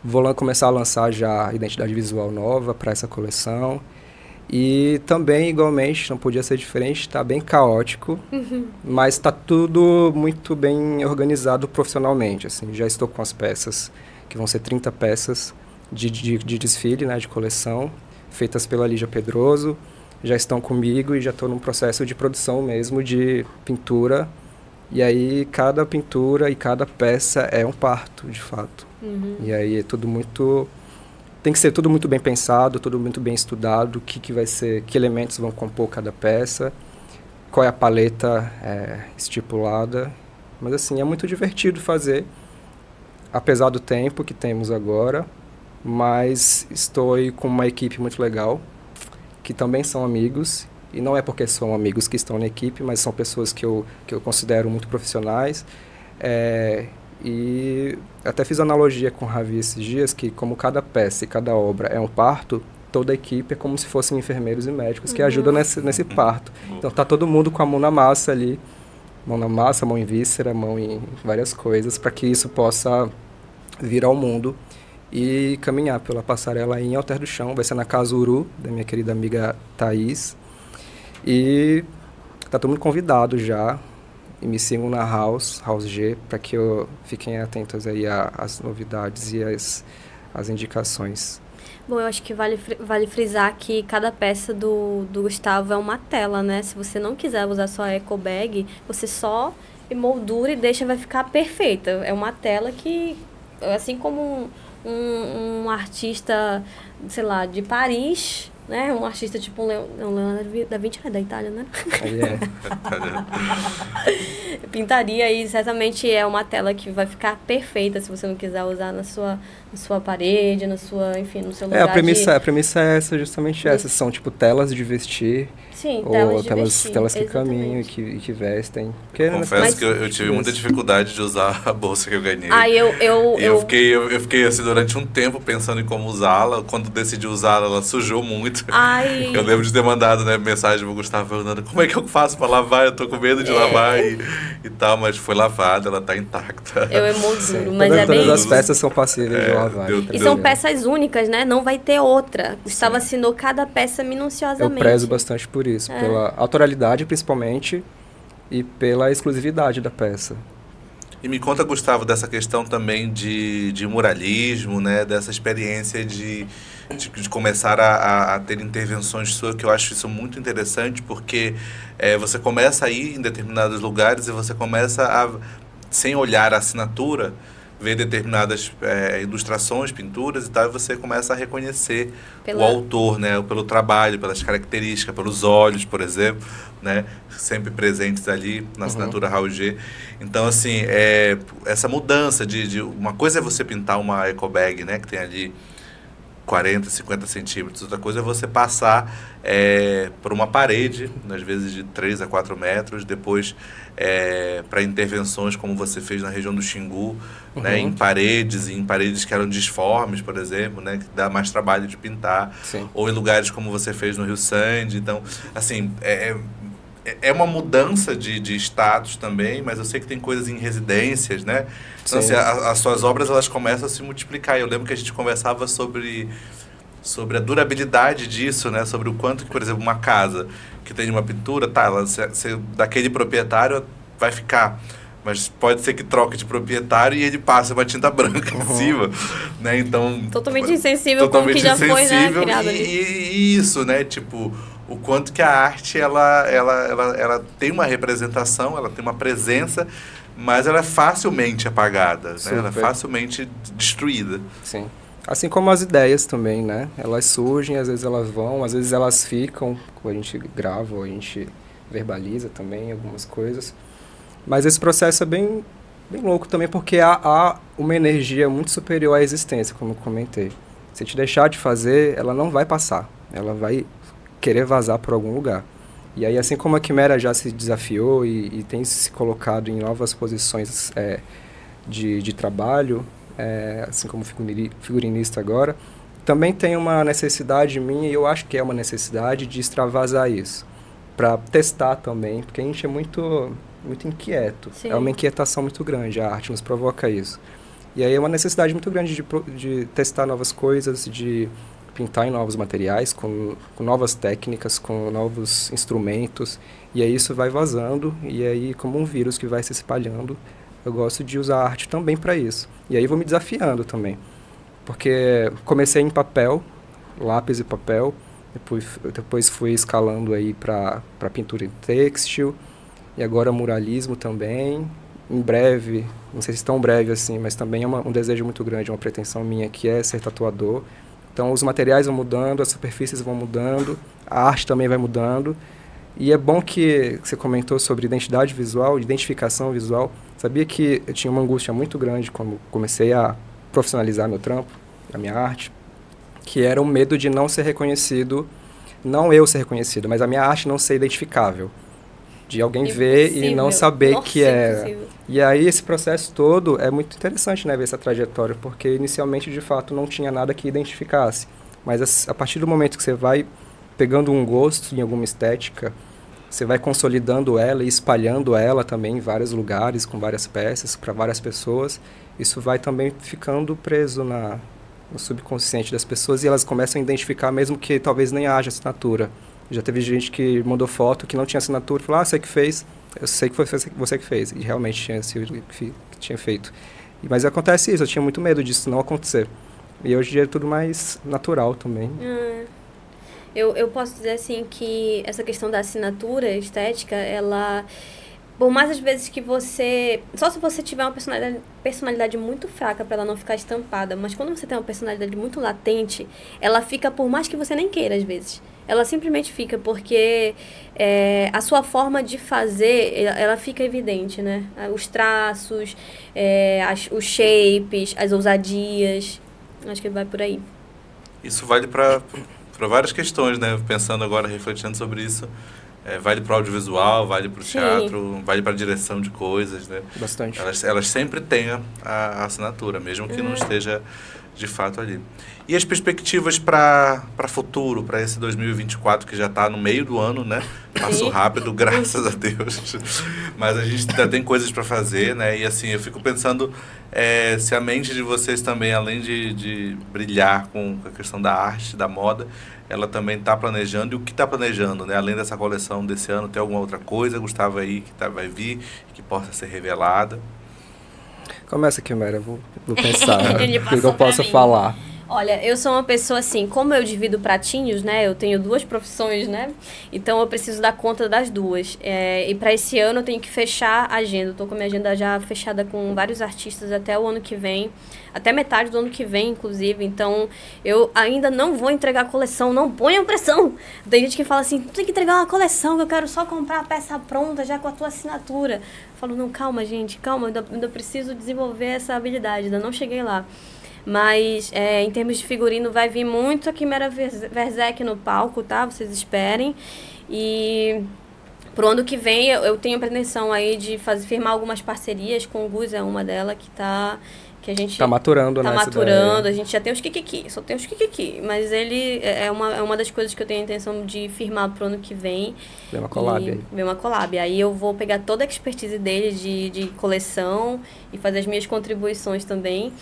Vou começar a lançar já a identidade visual nova para essa coleção. E também, igualmente, não podia ser diferente, está bem caótico, mas está tudo muito bem organizado profissionalmente. Assim, já estou com as peças, que vão ser 30 peças de desfile, né, de coleção, feitas pela Lígia Pedroso, já estão comigo e já estou num processo de produção mesmo de pintura. E aí cada pintura e cada peça é um parto, de fato. E aí é tudo muito... Tem que ser tudo muito bem pensado, tudo muito bem estudado, o que vai ser, que elementos vão compor cada peça, qual é a paleta estipulada. Mas assim, é muito divertido fazer, apesar do tempo que temos agora, mas estou aí com uma equipe muito legal, que também são amigos, e não é porque são amigos que estão na equipe, mas são pessoas que eu considero muito profissionais. E até fiz analogia com o Ravi esses dias, que como cada peça e cada obra é um parto, toda a equipe é como se fossem enfermeiros e médicos que ajudam nesse parto. Então tá todo mundo com a mão na massa ali, mão na massa, mão em víscera, mão em várias coisas, para que isso possa vir ao mundo e caminhar pela passarela em Alter do Chão. Vai ser na Casa Uru, da minha querida amiga Thaís. E tá todo mundo convidado já. E me sigam na House G, para que fiquem atentos aí às novidades e às indicações. Bom, eu acho que vale frisar que cada peça do Gustavo é uma tela, né? Se você não quiser usar só a eco bag, você só emoldura e deixa, vai ficar perfeita. É uma tela que, assim como um artista, sei lá, de Paris... né? Um artista tipo Leonardo da Vinci é da Itália, né? Pintaria e certamente é uma tela que vai ficar perfeita se você não quiser usar na sua parede, enfim, no seu lugar. A premissa é essa, justamente essa. São tipo telas de vestir. Sim, ou telas que caminham e que vestem. Confesso que eu tive muita dificuldade de usar a bolsa que eu ganhei. Eu fiquei assim durante um tempo pensando em como usá-la. Quando decidi usá-la, ela sujou muito. Eu lembro de ter mandado, né, mensagem pro Gustavo perguntando como é que eu faço pra lavar, eu tô com medo de lavar e tal, mas foi lavada, ela tá intacta. Eu emolduro, mas é bem... Todas as peças são passíveis de lavar. E são peças únicas, né? Não vai ter outra. Gustavo assinou cada peça minuciosamente. Eu prezo bastante por isso, pela autoralidade principalmente e pela exclusividade da peça. E me conta, Gustavo, dessa questão também de muralismo, né? Dessa experiência de começar a ter intervenções suas, que eu acho isso muito interessante, porque você começa a ir em determinados lugares e você começa a, sem olhar a assinatura, ver determinadas ilustrações, pinturas e tal, e você começa a reconhecer o autor, né? Pelo trabalho, pelas características, pelos olhos, por exemplo, né? Sempre presentes ali na assinatura Raul G. Então, assim, essa mudança uma coisa é você pintar uma eco bag, né? Que tem ali 40, 50 centímetros. Outra coisa é você passar por uma parede, às vezes de 3 a 4 metros, depois para intervenções como você fez na região do Xingu, né, em paredes que eram disformes, por exemplo, né, que dá mais trabalho de pintar. Sim. Ou em lugares como você fez no Rio Sande. Então, assim, é uma mudança de status também, mas eu sei que tem coisas em residências, né? Então, assim, as suas obras, elas começam a se multiplicar. Eu lembro que a gente conversava sobre a durabilidade disso, né? Sobre o quanto que, por exemplo, uma casa que tem uma pintura, daquele proprietário vai ficar, mas pode ser que troque de proprietário e ele passe uma tinta branca em cima, né? Então... Totalmente insensível com o que já foi, né, criado ali. E isso, né? Tipo, o quanto que a arte, ela tem uma representação, ela tem uma presença, mas ela é facilmente apagada, né? Ela é facilmente destruída. Sim. Assim como as ideias também, né? Elas surgem, às vezes elas vão, às vezes elas ficam, quando a gente grava, ou a gente verbaliza também algumas coisas. Mas esse processo é bem louco também, porque há uma energia muito superior à existência, como eu comentei. Se te deixar de fazer, ela não vai passar. Ela vai querer vazar por algum lugar. E aí, assim como a Quimera já se desafiou e tem se colocado em novas posições de trabalho, assim como figurinista agora, também tem uma necessidade minha, e eu acho que é uma necessidade de extravasar isso, para testar também, porque a gente é muito inquieto. Sim. É uma inquietação muito grande, a arte nos provoca isso. E aí é uma necessidade muito grande de testar novas coisas, de pintar em novos materiais, com novas técnicas, com novos instrumentos, e aí isso vai vazando, e aí como um vírus que vai se espalhando, eu gosto de usar a arte também para isso. E aí vou me desafiando também, porque comecei em papel, lápis e papel, depois fui escalando aí para pintura em têxtil, e agora muralismo também. Em breve, não sei se tão breve assim, mas também é um desejo muito grande, uma pretensão minha, que é ser tatuador. Então, os materiais vão mudando, as superfícies vão mudando, a arte também vai mudando. E é bom que você comentou sobre identidade visual, identificação visual. Sabia que eu tinha uma angústia muito grande quando comecei a profissionalizar meu trampo, a minha arte, que era o medo de não ser reconhecido, não eu ser reconhecido, mas a minha arte não ser identificável. De alguém ver e não saber que era. E aí esse processo todo é muito interessante, né, ver essa trajetória, porque inicialmente, de fato, não tinha nada que identificasse. Mas a partir do momento que você vai pegando um gosto em alguma estética, você vai consolidando ela e espalhando ela também em vários lugares, com várias peças, para várias pessoas, isso vai também ficando preso no subconsciente das pessoas e elas começam a identificar mesmo que talvez nem haja assinatura. Já teve gente que mandou foto que não tinha assinatura e falou, você que fez, eu sei que foi você que fez. E realmente tinha sido que tinha feito. Mas acontece isso, eu tinha muito medo disso não acontecer. E hoje em dia é tudo mais natural também. Eu posso dizer assim que essa questão da assinatura estética, ela... Por mais às vezes que você... Só se você tiver uma personalidade muito fraca para ela não ficar estampada. Mas quando você tem uma personalidade muito latente, ela fica por mais que você nem queira às vezes. Ela simplesmente fica porque a sua forma de fazer, ela fica evidente, né? Os traços, os shapes, as ousadias. Acho que vai por aí. Isso vale para várias questões, né? Pensando agora, refletindo sobre isso. Vale para o audiovisual, vale para o teatro, vale para a direção de coisas, né? Bastante. Elas sempre têm a assinatura, mesmo que não esteja de fato ali. E as perspectivas para futuro, para esse 2024, que já está no meio do ano, né? Passou rápido, graças a Deus. Mas a gente ainda tem coisas para fazer, né? E assim, eu fico pensando se a mente de vocês também, além de brilhar com a questão da arte, da moda, ela também está planejando. E o que está planejando, né? Além dessa coleção desse ano, tem alguma outra coisa, Gustavo, aí, que vai vir, que possa ser revelada? Começa aqui, Mera, eu vou pensar o que eu posso falar. Olha, eu sou uma pessoa assim, como eu divido pratinhos, né? Eu tenho 2 profissões, né? Então eu preciso dar conta das 2. E para esse ano eu tenho que fechar a agenda. Eu tô com a minha agenda já fechada com vários artistas até o ano que vem. Até metade do ano que vem, inclusive. Então eu ainda não vou entregar a coleção. Não ponham pressão! Tem gente que fala assim, tu tem que entregar uma coleção, que eu quero só comprar a peça pronta já com a tua assinatura. Eu falo, não, calma, gente, calma. Eu ainda preciso desenvolver essa habilidade. Ainda não cheguei lá. Mas, em termos de figurino, vai vir muito a Quimera Verzec no palco, tá? Vocês esperem. E pro ano que vem, eu tenho a pretensão aí de firmar algumas parcerias com o Gus, é uma delas que a gente... Tá maturando, né? Tá maturando, a gente já tem os kikiki, só tem os kikiki. Mas ele é uma das coisas que eu tenho a intenção de firmar pro ano que vem. Vem uma collab aí. Vem uma collab. Aí eu vou pegar toda a expertise dele de coleção e fazer as minhas contribuições também.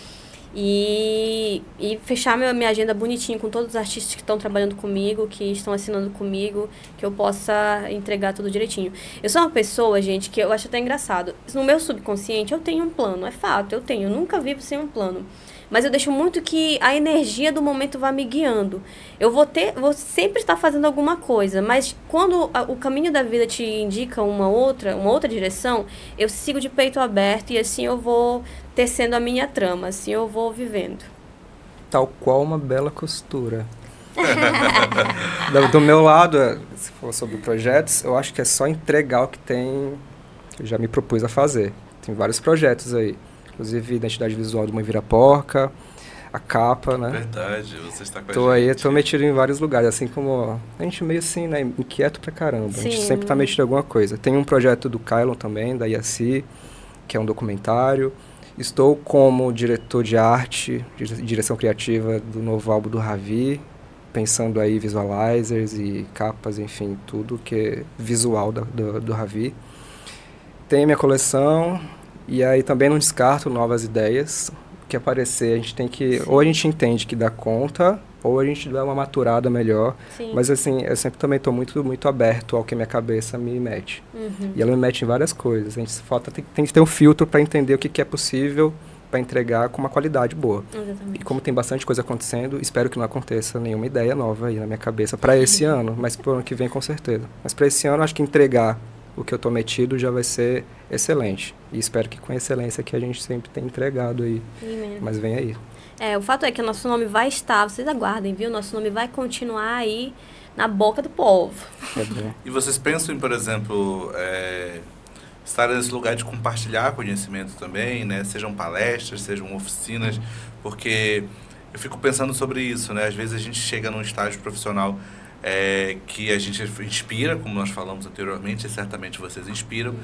E fechar minha agenda bonitinho com todos os artistas que estão trabalhando comigo, que estão assinando comigo, que eu possa entregar tudo direitinho. Eu sou uma pessoa, gente, que eu acho até engraçado. No meu subconsciente eu tenho um plano, é fato, eu nunca vivo sem um plano. Mas eu deixo muito que a energia do momento vá me guiando. Eu vou sempre estar fazendo alguma coisa, mas quando o caminho da vida te indica uma outra direção, eu sigo de peito aberto e assim eu vou tecendo a minha trama, assim eu vou vivendo. Tal qual uma bela costura. Do meu lado, se for sobre projetos, eu acho que é só entregar o que tem, que eu já me propus a fazer. Tem vários projetos aí. Inclusive, identidade visual do Mãe Vira Porca, a capa, né? Verdade, você está com a gente. Tô metido em vários lugares, assim como... A gente meio assim, né? Inquieto pra caramba. Sim. A gente sempre tá metido em alguma coisa. Tem um projeto do Kylon também, da IACI, que é um documentário. Estou como diretor de arte, direção criativa do novo álbum do Ravi, pensando aí visualizers e capas, enfim, tudo que é visual do Ravi. Tem a minha coleção... E aí também não descarto novas ideias. que aparecer, a gente tem que... Sim. Ou a gente entende que dá conta, ou a gente dá uma maturada melhor. Sim. Mas, assim, eu sempre também estou muito aberto ao que a minha cabeça me mete. E ela me mete em várias coisas. A gente tem que ter um filtro para entender o que é possível para entregar com uma qualidade boa. Exatamente. E como tem bastante coisa acontecendo, espero que não aconteça nenhuma ideia nova aí na minha cabeça para esse ano, mas para o ano que vem com certeza. Mas para esse ano, acho que entregar o que eu estou metido já vai ser excelente. E espero que com a excelência que a gente sempre tem entregado aí. Mas vem aí. O fato é que o nosso nome vai estar, vocês aguardem, viu? Nosso nome vai continuar aí na boca do povo. E vocês pensam em, por exemplo, estar nesse lugar de compartilhar conhecimento também, né? Sejam palestras, sejam oficinas, porque eu fico pensando sobre isso, né? Às vezes a gente chega num estágio profissional que a gente inspira, como nós falamos anteriormente, e certamente vocês inspiram,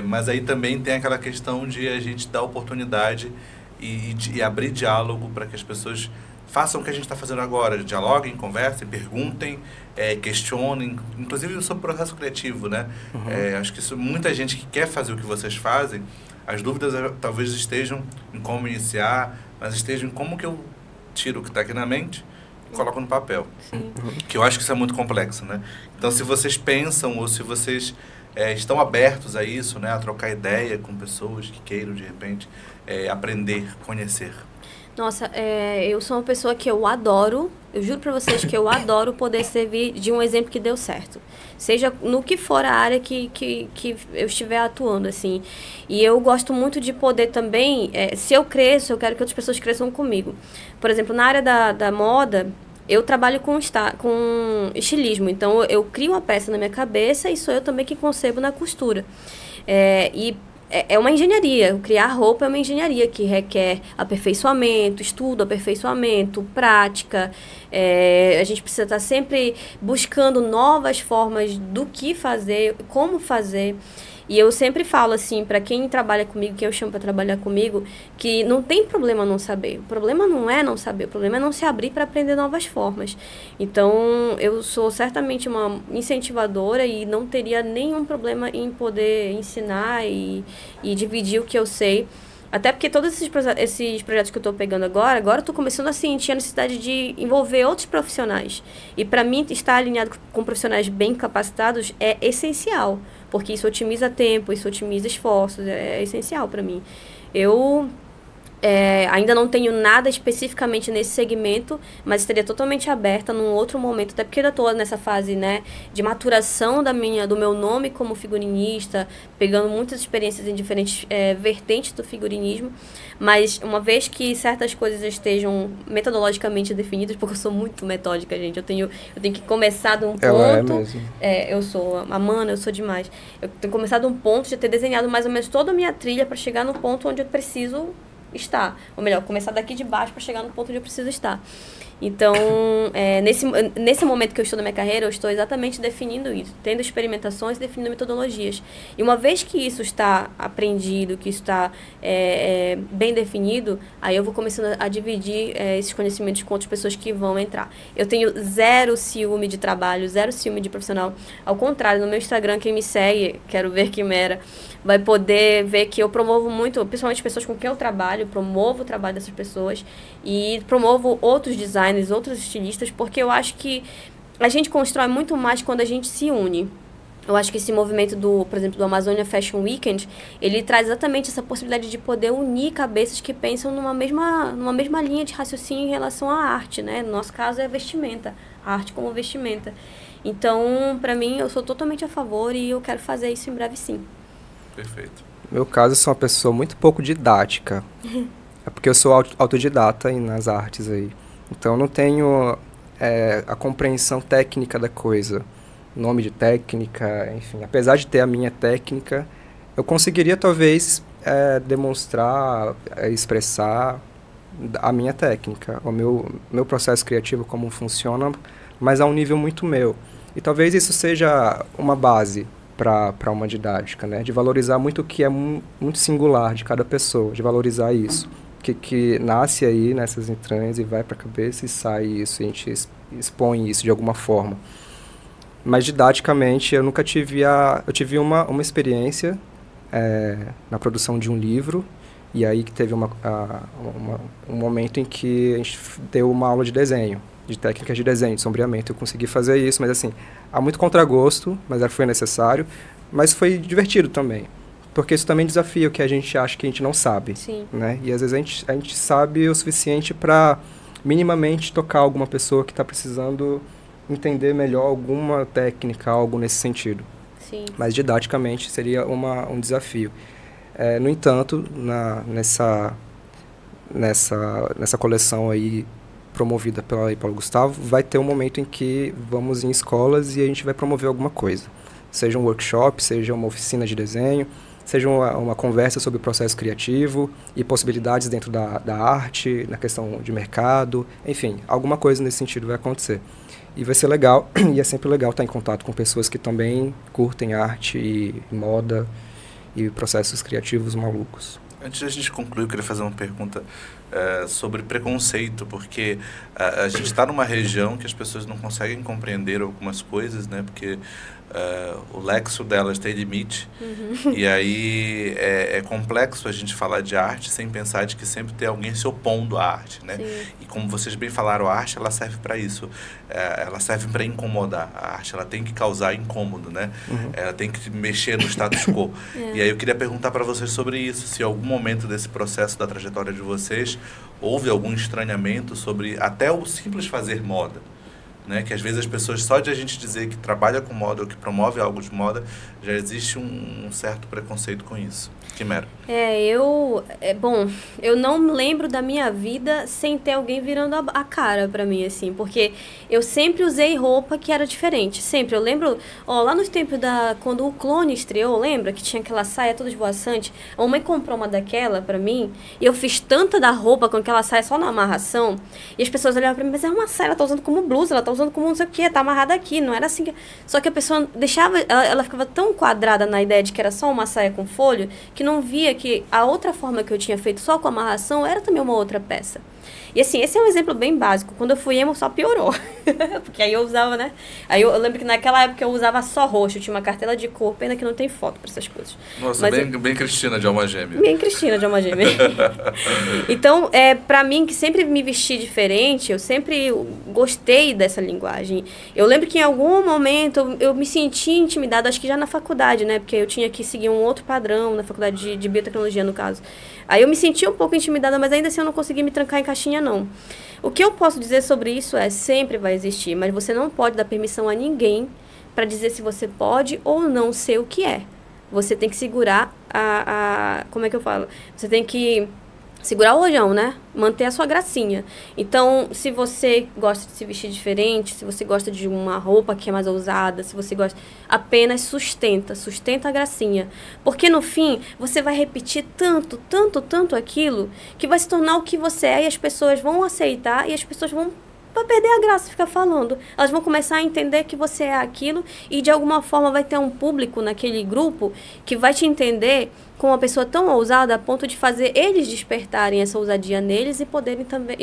mas aí também tem aquela questão de a gente dar oportunidade e abrir diálogo para que as pessoas façam o que a gente está fazendo agora, dialoguem, conversem, perguntem, questionem, inclusive sobre o processo criativo, né? Acho que muita gente que quer fazer o que vocês fazem, as dúvidas talvez estejam em como iniciar, mas estejam em como que eu tiro o que está aqui na mente e coloco no papel. Sim. Que eu acho que isso é muito complexo, né? Então, se vocês pensam ou se vocês estão abertos a isso, né? A trocar ideia com pessoas que queiram, de repente, aprender, conhecer. Nossa, eu sou uma pessoa que eu adoro, eu juro pra vocês que eu adoro poder servir de um exemplo que deu certo. Seja no que for a área que eu estiver atuando, assim. E eu gosto muito de poder também, se eu cresço, eu quero que outras pessoas cresçam comigo. Por exemplo, na área da moda, eu trabalho com estilismo. Então, eu crio uma peça na minha cabeça e sou eu também que concebo na costura. É uma engenharia. Criar roupa é uma engenharia que requer aperfeiçoamento, estudo, aperfeiçoamento, prática. A gente precisa estar sempre buscando novas formas do que fazer, como fazer. E eu sempre falo assim, para quem trabalha comigo, quem eu chamo para trabalhar comigo, que não tem problema não saber. O problema não é não saber, o problema é não se abrir para aprender novas formas. Então, eu sou certamente uma incentivadora e não teria nenhum problema em poder ensinar e dividir o que eu sei. Até porque todos esses projetos que eu estou pegando agora eu estou começando a sentir a necessidade de envolver outros profissionais. E para mim, estar alinhado com profissionais bem capacitados é essencial. Porque isso otimiza tempo, isso otimiza esforços, é essencial para mim. Eu ainda não tenho nada especificamente nesse segmento, mas estaria totalmente aberta num outro momento, até porque eu estou nessa fase, né, de maturação do meu nome como figurinista, pegando muitas experiências em diferentes vertentes do figurinismo, mas uma vez que certas coisas estejam metodologicamente definidas, porque eu sou muito metódica, gente, eu tenho que começar de um ponto, eu sou a Mana, eu sou demais, eu tenho que começar de um ponto, de ter desenhado mais ou menos toda a minha trilha para chegar no ponto onde eu preciso estar, ou melhor, começar daqui de baixo para chegar no ponto onde eu preciso estar. Então, nesse momento que eu estou na minha carreira, eu estou exatamente definindo isso, tendo experimentações e definindo metodologias. E uma vez que isso está aprendido, que isso está bem definido, aí eu vou começando a dividir esses conhecimentos com outras pessoas que vão entrar. Eu tenho zero ciúme de trabalho, zero ciúme de profissional. Ao contrário, no meu Instagram, quem me segue, quero ver Quimera, vai poder ver que eu promovo muito, principalmente pessoas com quem eu trabalho, promovo o trabalho dessas pessoas e promovo outros designers, outros estilistas, porque eu acho que a gente constrói muito mais quando a gente se une. Eu acho que esse movimento por exemplo, do Amazônia Fashion Weekend, ele traz exatamente essa possibilidade de poder unir cabeças que pensam numa mesma linha de raciocínio em relação à arte, né? No nosso caso é vestimenta, a arte como vestimenta. Então, para mim, eu sou totalmente a favor e eu quero fazer isso em breve, sim. Perfeito. No meu caso, eu sou uma pessoa muito pouco didática. É porque eu sou autodidata nas artes aí. Então, eu não tenho a compreensão técnica da coisa. Nome de técnica, enfim. Apesar de ter a minha técnica, eu conseguiria, talvez, demonstrar, expressar a minha técnica, o meu processo criativo, como funciona, mas a um nível muito meu. E talvez isso seja uma base para uma didática, né? De valorizar muito o que é muito singular de cada pessoa, de valorizar isso, que nasce aí nessas entranhas e vai para a cabeça e sai isso, e a gente expõe isso de alguma forma. Mas didaticamente eu nunca tive eu tive uma experiência na produção de um livro E aí que teve um momento em que a gente deu uma aula de desenho, de técnicas de desenho, de sombreamento. Eu consegui fazer isso, mas assim, há muito contragosto, mas foi necessário, mas foi divertido também. Porque isso também desafia o que a gente acha que a gente não sabe. Sim. Né? E às vezes a gente sabe o suficiente para minimamente tocar alguma pessoa que está precisando entender melhor alguma técnica, algo nesse sentido. Sim. Mas didaticamente seria um desafio. No entanto, nessa coleção aí promovida pelo Gustavo, vai ter um momento em que vamos em escolas e a gente vai promover alguma coisa. Seja um workshop, seja uma oficina de desenho, seja uma conversa sobre o processo criativo e possibilidades dentro da arte, na questão de mercado, enfim, alguma coisa nesse sentido vai acontecer. E vai ser legal, e é sempre legal estar em contato com pessoas que também curtem arte e moda e processos criativos malucos. Antes da gente concluir, eu queria fazer uma pergunta sobre preconceito, porque a gente está numa região que as pessoas não conseguem compreender algumas coisas, né? Porque o lexo delas tem limite, e aí é complexo a gente falar de arte sem pensar de que sempre tem alguém se opondo à arte, né? Sim. E como vocês bem falaram, a arte ela serve para isso, ela serve para incomodar. A arte ela tem que causar incômodo, né? Ela tem que mexer no status quo. E aí eu queria perguntar para vocês sobre isso, se em algum momento desse processo da trajetória de vocês houve algum estranhamento sobre até o simples fazer moda. Né? Que às vezes as pessoas, só de a gente dizer que trabalha com moda ou que promove algo de moda, já existe um certo preconceito com isso. Quimera. Bom, eu não lembro da minha vida sem ter alguém virando a cara pra mim, assim, porque eu sempre usei roupa que era diferente, sempre. Eu lembro, lá nos tempos quando o Clone estreou, lembra? Que tinha aquela saia toda esvoaçante. A mãe comprou uma daquela pra mim, e eu fiz tanta da roupa com aquela saia só na amarração, e as pessoas olhavam pra mim, mas é uma saia, ela tá usando como blusa, ela tá usando como não sei o que, tá amarrada aqui, não era assim. Só que a pessoa deixava, ela ficava tão quadrada na ideia de que era só uma saia com folho, que não via que a outra forma que eu tinha feito só com amarração era também uma outra peça. E assim, esse é um exemplo bem básico. Quando eu fui emo, só piorou. Porque aí eu usava, né? Aí eu lembro que naquela época eu usava só roxo. Eu tinha uma cartela de cor. Pena que não tem foto pra essas coisas. Nossa, bem Cristina de Alma Gêmea. Bem Cristina de Alma Gêmea. Então, pra mim, que sempre me vesti diferente, eu sempre gostei dessa linguagem. Eu lembro que em algum momento eu me senti intimidada, acho que já na faculdade, né? Porque eu tinha que seguir um outro padrão na faculdade de biotecnologia, no caso. Aí eu me senti um pouco intimidada, mas ainda assim eu não consegui me trancar em caixinha, não. O que eu posso dizer sobre isso sempre vai existir, mas você não pode dar permissão a ninguém para dizer se você pode ou não ser o que é. Você tem que segurar como é que eu falo? Você tem que segurar o rojão, né? Manter a sua gracinha. Então, se você gosta de se vestir diferente, se você gosta de uma roupa que é mais ousada, se você gosta, apenas sustenta a gracinha. Porque no fim, você vai repetir tanto aquilo, que vai se tornar o que você é e as pessoas vão aceitar e as pessoas vão perder a graça ficar falando. Elas vão começar a entender que você é aquilo e de alguma forma vai ter um público naquele grupo que vai te entender como uma pessoa tão ousada a ponto de fazer eles despertarem essa ousadia neles e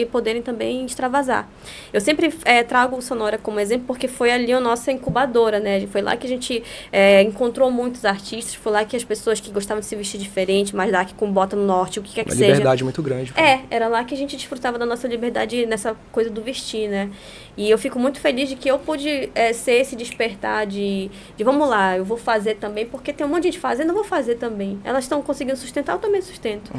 poderem também extravasar. Eu sempre trago o Sonora como exemplo porque foi ali a nossa incubadora, né? Foi lá que a gente encontrou muitos artistas, foi lá que as pessoas que gostavam de se vestir diferente, mais dark, com bota no norte, o que quer que seja. Uma liberdade muito grande. Era lá que a gente desfrutava da nossa liberdade nessa coisa do vestir, né? E eu fico muito feliz de que eu pude ser esse despertar de vamos lá, eu vou fazer também, porque tem um monte de gente fazendo, eu vou fazer também. Elas estão conseguindo sustentar, eu também sustento.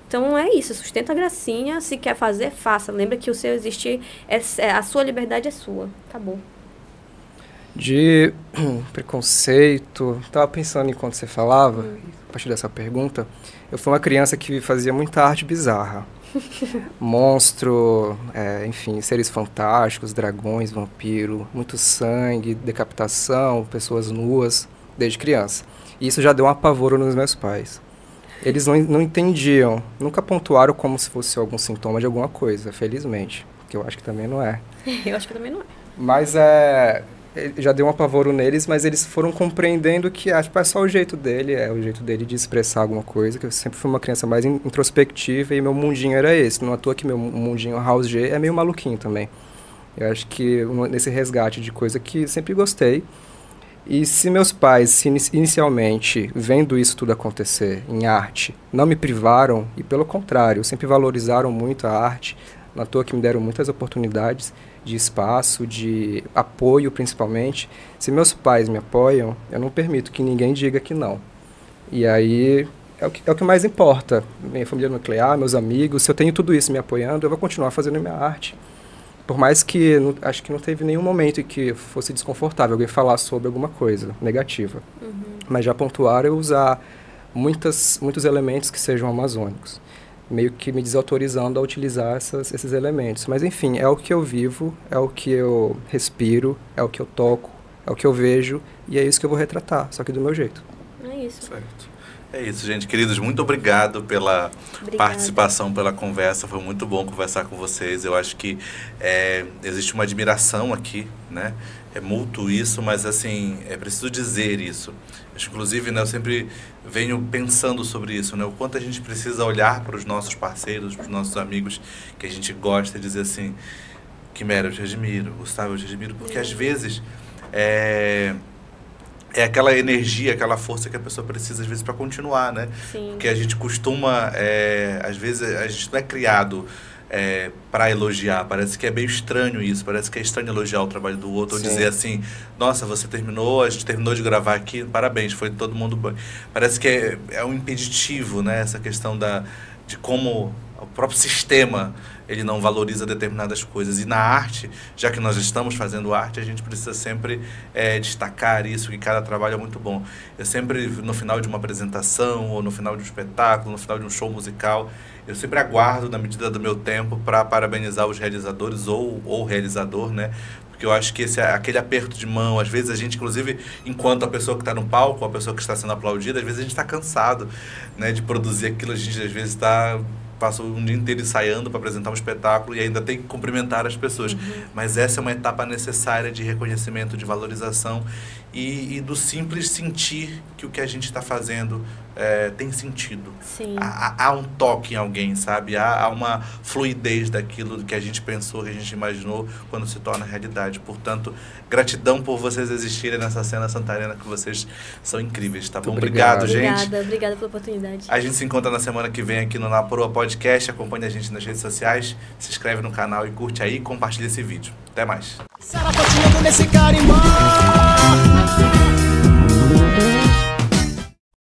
Então é isso, sustenta a gracinha, se quer fazer, faça. Lembra que o seu existir, a sua liberdade é sua. Acabou. De preconceito, estava pensando enquanto você falava, a partir dessa pergunta, eu fui uma criança que fazia muita arte bizarra. Monstro, enfim, seres fantásticos, dragões, vampiro, muito sangue, decapitação, pessoas nuas, desde criança. E isso já deu um apavoro nos meus pais. Eles não entendiam, nunca pontuaram como se fosse algum sintoma de alguma coisa, felizmente, que eu acho que também não é. Eu acho que também não é. Mas já deu um apavoro neles, mas eles foram compreendendo que é só o jeito dele, é o jeito dele de expressar alguma coisa, que eu sempre fui uma criança mais introspectiva e meu mundinho era esse. Não é à toa que meu mundinho House G é meio maluquinho também. Eu acho que nesse resgate de coisa que sempre gostei. E se meus pais, inicialmente, vendo isso tudo acontecer em arte, não me privaram, e pelo contrário, sempre valorizaram muito a arte, na toa que me deram muitas oportunidades de espaço, de apoio principalmente. Se meus pais me apoiam, eu não permito que ninguém diga que não. E aí é o que mais importa. Minha família nuclear, meus amigos, se eu tenho tudo isso me apoiando, eu vou continuar fazendo minha arte. Por mais que, acho que não teve nenhum momento em que fosse desconfortável alguém falar sobre alguma coisa negativa. Mas já pontuaram eu usar muitos elementos que sejam amazônicos, meio que me desautorizando a utilizar esses elementos. Mas enfim, é o que eu vivo, é o que eu respiro, é o que eu toco, é o que eu vejo, e é isso que eu vou retratar, só que do meu jeito. É isso. Certo. É isso, gente. Queridos, muito obrigado pela participação, pela conversa. Foi muito bom conversar com vocês. Eu acho que existe uma admiração aqui, né? É mútuo isso, mas assim, é preciso dizer isso. Inclusive, né, eu sempre venho pensando sobre isso, né? O quanto a gente precisa olhar para os nossos parceiros, para os nossos amigos que a gente gosta e dizer assim, Quimera, eu te admiro, Gustavo, eu te admiro, porque às vezes é aquela energia, aquela força que a pessoa precisa, às vezes, para continuar, né? Sim. Porque a gente costuma, às vezes, a gente não é criado para elogiar. Parece que é meio estranho isso. Parece que é estranho elogiar o trabalho do outro. Sim. Ou dizer assim, nossa, você terminou, a gente terminou de gravar aqui, parabéns, foi todo mundo bom. Parece que é um impeditivo, né? Essa questão de como o próprio sistema ele não valoriza determinadas coisas. E na arte, já que nós estamos fazendo arte, a gente precisa sempre destacar isso, que cada trabalho é muito bom. Eu sempre, no final de uma apresentação, ou no final de um espetáculo, no final de um show musical, eu sempre aguardo, na medida do meu tempo, para parabenizar os realizadores ou o realizador, né? Porque eu acho que aquele aperto de mão, às vezes a gente, inclusive, enquanto a pessoa que está no palco, a pessoa que está sendo aplaudida, às vezes a gente está cansado, né, de produzir aquilo, a gente às vezes passa um dia inteiro ensaiando para apresentar um espetáculo e ainda tem que cumprimentar as pessoas. Mas essa é uma etapa necessária de reconhecimento, de valorização e do simples sentir que o que a gente está fazendo tem sentido. Sim. Há um toque em alguém, sabe? Há uma fluidez daquilo que a gente pensou, que a gente imaginou quando se torna realidade. Portanto, gratidão por vocês existirem nessa cena santarena, que vocês são incríveis, tá bom? Obrigado, gente. Obrigada pela oportunidade. A gente se encontra na semana que vem aqui no Na Proa Podcast. Acompanhe a gente nas redes sociais, se inscreve no canal e curte aí e compartilha esse vídeo. Até mais. Sarapatinha nesse carimbó.